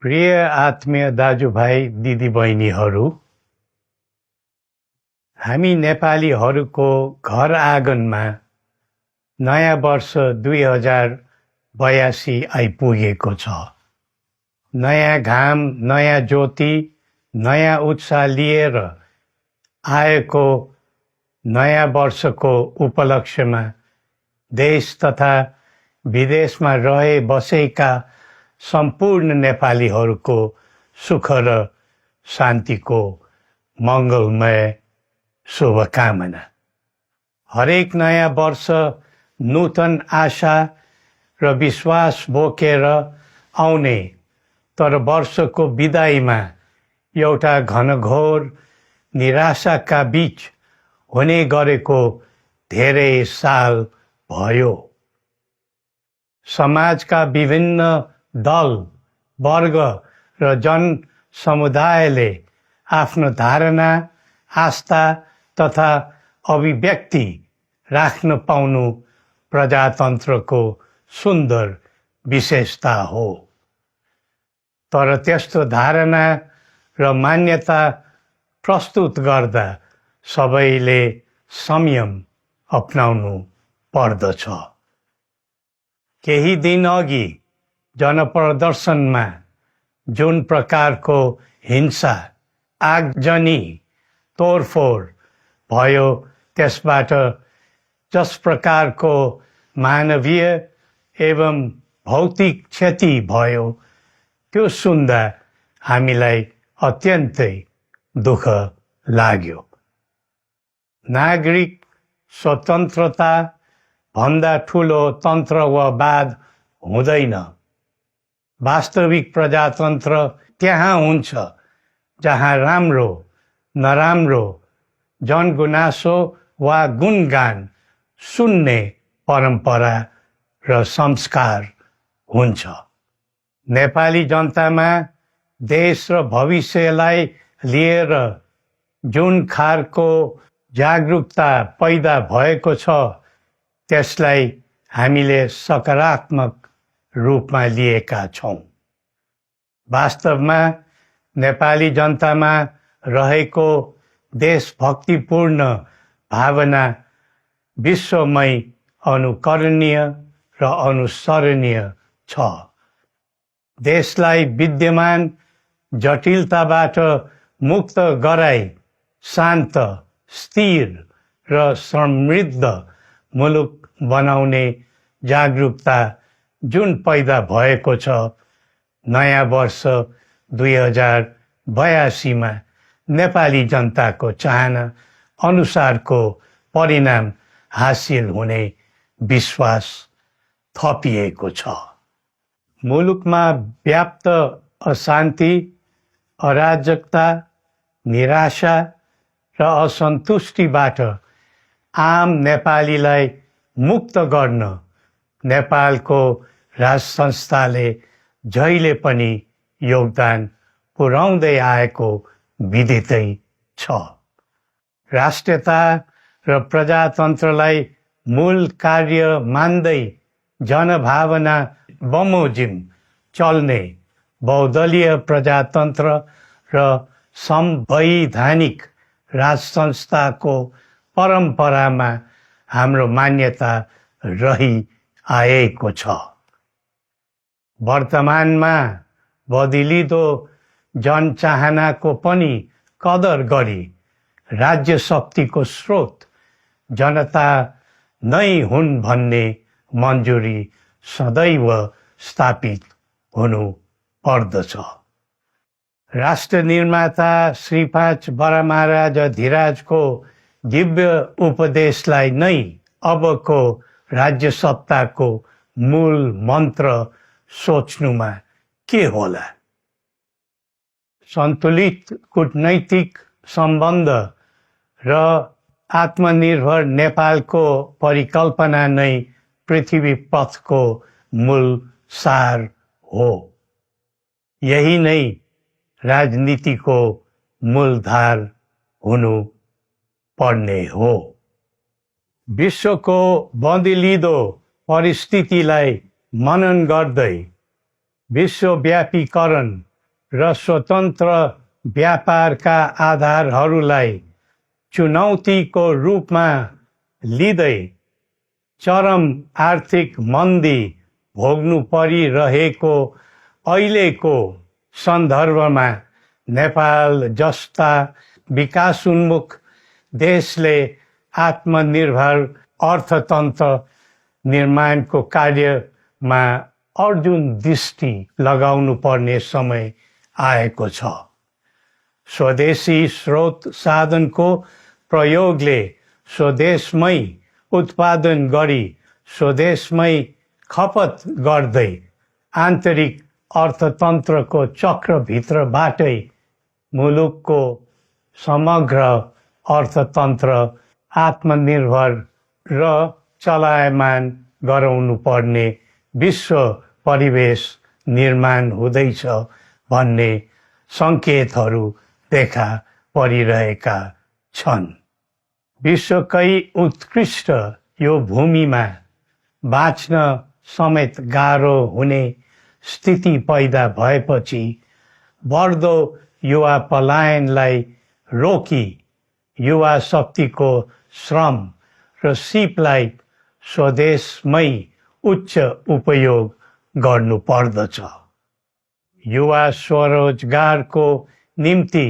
प्रिय आत्मीय दाजुभाइ दिदीबहिनीहरू, हामी नेपालीहरूको घर आँगनमा नयाँ वर्ष 2082 आइपुगेको छ। नयाँ घाम, नयाँ ज्योति, नयाँ उत्साह लिएर आएको नयाँ वर्षको उपलक्ष्यमा देश तथा विदेशमा रहे बसेका सम्पूर्ण नेपालीहरूको सुख र शान्तिको मङ्गलमय शुभकामना। हरेक नयाँ वर्ष नूतन आशा र विश्वास बोकेर आउने, तर वर्षको बिदाईमा एउटा घनघोर निराशाका बीच हुने गरेको धेरै साल भयो। समाजका विभिन्न दल, वर्ग र जन समुदायले आफ्नो धारणा, आस्था तथा अभिव्यक्ति राख्न पाउनु प्रजातन्त्रको सुन्दर विशेषता हो। तर त्यस्तो धारणा र मान्यता प्रस्तुत गर्दा सबैले संयम अपनाउनु पर्दछ। केही दिन अघि जनप्रदर्शनमा जुन प्रकारको हिंसा, आगजनी, तोडफोड भयो, त्यसबाट जस प्रकारको मानवीय एवं भौतिक क्षति भयो, त्यो सुन्दा हामीलाई अत्यन्तै दुःख लाग्यो। नागरिक स्वतन्त्रता भन्दा ठुलो तन्त्रवाद हुँदैन। वास्तविक प्रजातन्त्र त्यहाँ हुन्छ जहाँ राम्रो, नराम्रो, जनगुनासो वा गुणगान सुन्ने परम्परा र संस्कार हुन्छ। नेपाली जनतामा देश र भविष्यलाई लिएर जुन खालको जागरुकता पैदा भएको छ, त्यसलाई हामीले सकारात्मक रूपमा लिएका छौँ। वास्तवमा नेपाली जनतामा रहेको देशभक्तिपूर्ण भावना विश्वमै अनुकरणीय र अनुसरणीय छ। देशलाई विद्यमान जटिलताबाट मुक्त गराई शान्त, स्थिर र समृद्ध मुलुक बनाउने जागरुकता जुन पैदा भएको छ, नयाँ वर्ष 2082 मा नेपाली जनताको चाहना अनुसारको परिणाम हासिल हुने विश्वास थपिएको छ। मुलुकमा व्याप्त अशान्ति, अराजकता, निराशा र असन्तुष्टिबाट आम नेपालीलाई मुक्त गर्न नेपालको राज संस्थाले जहिले पनि योगदान पुर्याउँदै आएको विदितै छ। राष्ट्रियता र प्रजातन्त्रलाई मूल कार्य मान्दै जनभावना बमोजिम चल्ने बहुदलीय प्रजातन्त्र र संवैधानिक राज संस्थाको परम्परामा हाम्रो मान्यता रही आएको छ। वर्तमानमा बदलिदो जनचाहनाको पनि कदर गरी राज्य शक्तिको स्रोत जनता नै हुन् भन्ने मन्जुरी सदैव स्थापित हुनु पर्दछ। राष्ट्र निर्माता श्री 5 बरामहाराज धीराजको दिव्य उपदेशलाई नै अबको राज्य सत्ताको मूल मन्त्र सोच्नुमा के होला? सन्तुलित कूटनैतिक सम्बन्ध र आत्मनिर्भर नेपालको परिकल्पना नै पृथ्वी पथको मूल सार हो। यही नै राजनीतिको मूलधार हुनु पर्ने हो। विश्वको बदलिदो परिस्थितिलाई मनन गर्दै विश्वव्यापीकरण र स्वतन्त्र व्यापारका आधारहरूलाई चुनौतीको रूपमा लिँदै चरम आर्थिक मन्दी भोग्नु परिरहेको अहिलेको सन्दर्भमा नेपाल जस्ता विकासोन्मुख देशले आत्मनिर्भर अर्थतन्त्र निर्माणको कार्यमा अर्जुन दृष्टि लगाउनु पर्ने समय आएको छ। स्वदेशी स्रोत साधनको प्रयोगले स्वदेशमै उत्पादन गरी स्वदेशमै खपत गर्दै आन्तरिक अर्थतन्त्रको चक्रभित्रबाटै मुलुकको समग्र अर्थतन्त्र आत्मनिर्भर र चलायमान गराउनु पर्ने विश्व परिवेश निर्माण हुँदैछ भन्ने सङ्केतहरू देखा परिरहेका छन्। विश्वकै उत्कृष्ट यो भूमिमा बाँच्न समेत गाह्रो हुने स्थिति पैदा भएपछि बढ्दो युवा पलायनलाई रोकी युवा शक्तिको श्रम र सिपलाई स्वदेशमै उच्च उपयोग गर्नु पर्दछ। युवा स्वरोजगारको निम्ति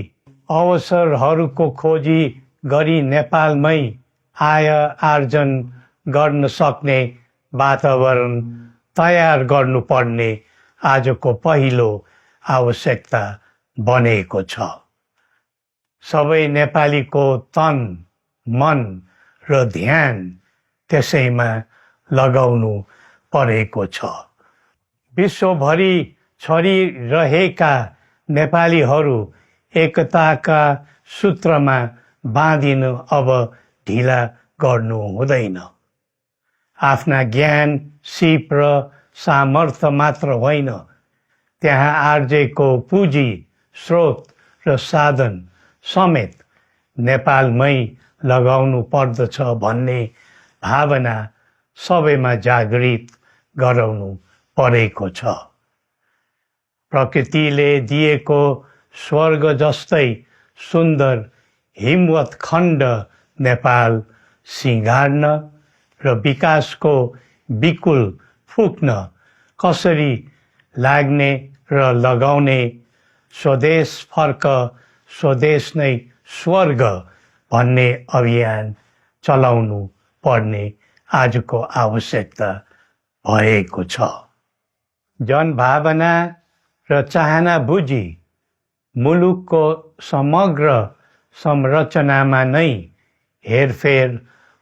अवसरहरूको खोजी गरी नेपालमै आय आर्जन गर्न सक्ने वातावरण तयार गर्नुपर्ने आजको पहिलो आवश्यकता बनेको छ। सबै नेपालीको तन, मन र ध्यान त्यसैमा लगाउनु परेको छ। विश्वभरि छरिरहेका नेपालीहरू एकताका सूत्रमा बाँधिनु अब ढिला गर्नु हुँदैन। आफ्ना ज्ञान, सिप र सामर्थ्य मात्र होइन, त्यहाँ आर्जेको पुँजी, स्रोत र साधन समेत नेपालमै लगाउनु पर्दछ भन्ने भावना सबैमा जागृत गराउनु परेको छ। प्रकृतिले दिएको स्वर्ग जस्तै सुन्दर हिमवत् खण्ड नेपाल सिँगार्न र विकासको विपुल फुक्न कसरी लाग्ने र लगाउने स्वदेश फर्क स्वदेश नै स्वर्ग भन्ने अभियान चलाउनु पर्ने आजको आवश्यकता भएको छ। जनभावना र चाहना बुझी मुलुकको समग्र संरचनामा नै हेरफेर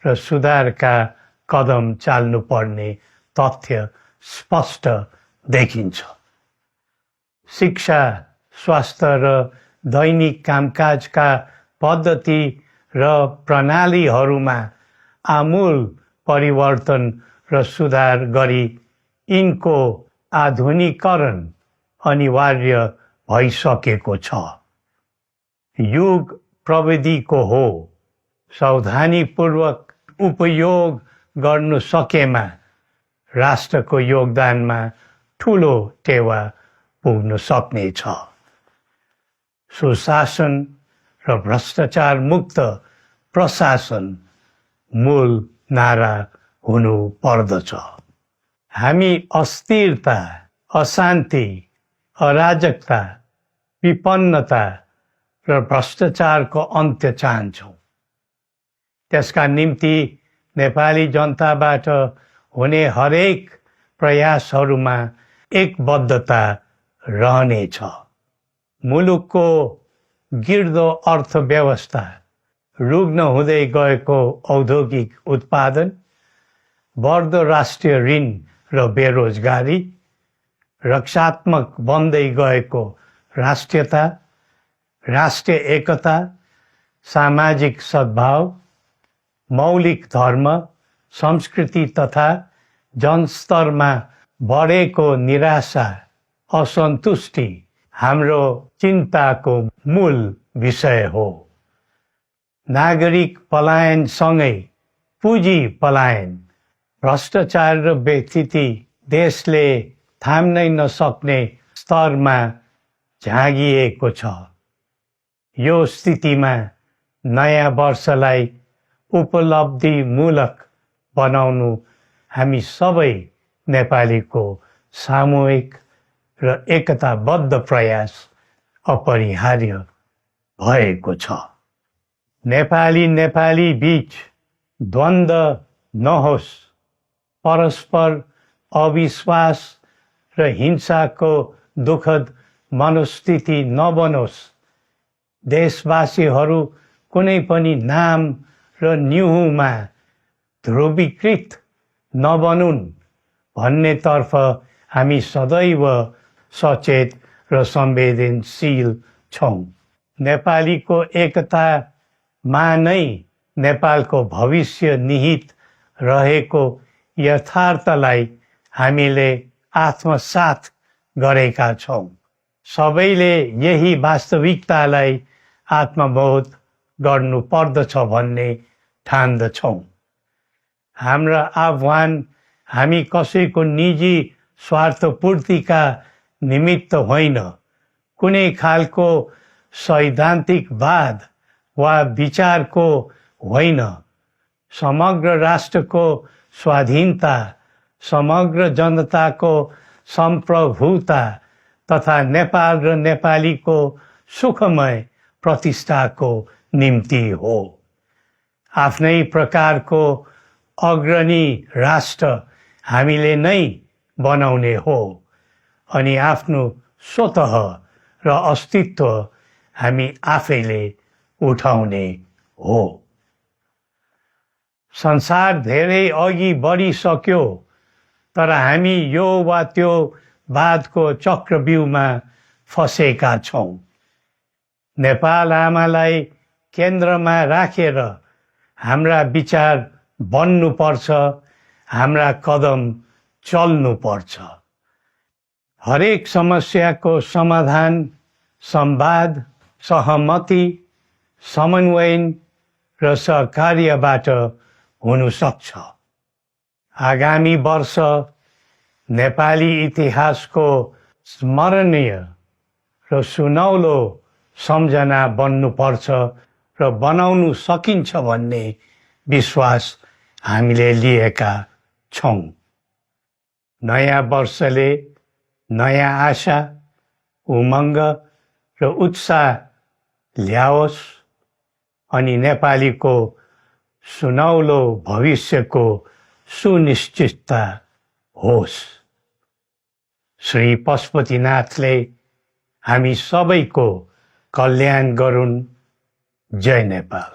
र सुधारका कदम चाल्नुपर्ने तथ्य स्पष्ट देखिन्छ। शिक्षा, स्वास्थ्य र दैनिक कामकाजका पद्धति र प्रणालीहरूमा आमूल परिवर्तन र सुधार गरी यिनको आधुनिकीकरण अनिवार्य भइसकेको छ। युग प्रविधिको हो, सावधानीपूर्वक उपयोग गर्नु सकेमा राष्ट्रको योगदानमा ठुलो टेवा पुग्न सक्नेछ। सुशासन र भ्रष्टाचार मुक्त प्रशासन मूल नारा हुनु पर्दछ। हामी अस्थिरता, अशान्ति, अराजकता, विपन्नता र भ्रष्टाचारको अन्त्य चाहन्छौँ। त्यसका निम्ति नेपाली जनताबाट हुने हरेक प्रयासहरूमा एकबद्धता रहनेछ। मुलुकको गिर्दो अर्थव्यवस्था, रुग्न हुँदै गएको औद्योगिक उत्पादन, बढ्दो राष्ट्रिय ऋण र बेरोजगारी, रक्षात्मक बन्दै गएको राष्ट्रियता, राष्ट्रिय एकता, सामाजिक सद्भाव, मौलिक धर्म, संस्कृति तथा जनस्तरमा बढेको निराशा, असन्तुष्टि हाम्रो चिन्ताको मूल विषय हो। नागरिक पलायनसँगै पुँजी पलायन, भ्रष्टाचार र व्यथिति देशले थाम्नै नसक्ने स्तरमा झाँगिएको छ। यो स्थितिमा नयाँ वर्षलाई उपलब्धिमूलक बनाउनु हामी सबै नेपालीको सामूहिक र एकताबद्ध प्रयास अपरिहार्य भएको छ। नेपाली बीच द्वन्द्व नहोस्, परस्पर अविश्वास र हिंसाको दुःखद मनोस्थिति नबनोस्, देशवासीहरू कुनै पनि नाम र न्युहुमा ध्रुवीकृत नबनुन् भन्नेतर्फ हामी सदैव सचेत र संवेदनशील छौँ। नेपालीको एकतामा नै नेपालको भविष्य निहित रहेको यथार्थलाई हामीले आत्मसात गरेका छौँ। सबैले यही वास्तविकतालाई आत्मबोध गर्नुपर्दछ भन्ने ठान्दछौँ। हाम्रा आह्वान हामी कसैको निजी स्वार्थपूर्तिका निमित्त होइन, कुनै खालको सैद्धान्तिकवाद वा विचारको होइन, समग्र राष्ट्रको स्वाधीनता, समग्र जनताको सम्प्रभुता तथा नेपाल र नेपालीको सुखमय प्रतिष्ठाको निम्ति हो। आफ्नै प्रकारको अग्रणी राष्ट्र हामीले नै बनाउने हो अनि आफ्नो स्वतः र अस्तित्व हामी आफैले उठाउने हो। संसार धेरै अघि बढिसक्यो, तर हामी यो वा त्यो वादको चक्रव्यूहमा फँसेका छौँ। नेपाल आमालाई केन्द्रमा राखेर हाम्रा विचार बन्नुपर्छ, हाम्रा कदम चल्नुपर्छ। हरेक समस्याको समाधान संवाद, सहमति, समन्वयन र सहकार्यबाट हुन सक्छ। आगामी वर्ष नेपाली इतिहासको स्मरणीय र सुनौलो सम्झना बन्नुपर्छ र बनाउनु सकिन्छ भन्ने विश्वास हामीले लिएका छौँ। नयाँ वर्षले नयाँ आशा, उमङ्ग र उत्साह ल्याओस् अनि नेपालीको सुनौलो भविष्यको सुनिश्चितता होस्। श्री पशुपतिनाथले हामी सबैको कल्याण गरून्। जय नेपाल।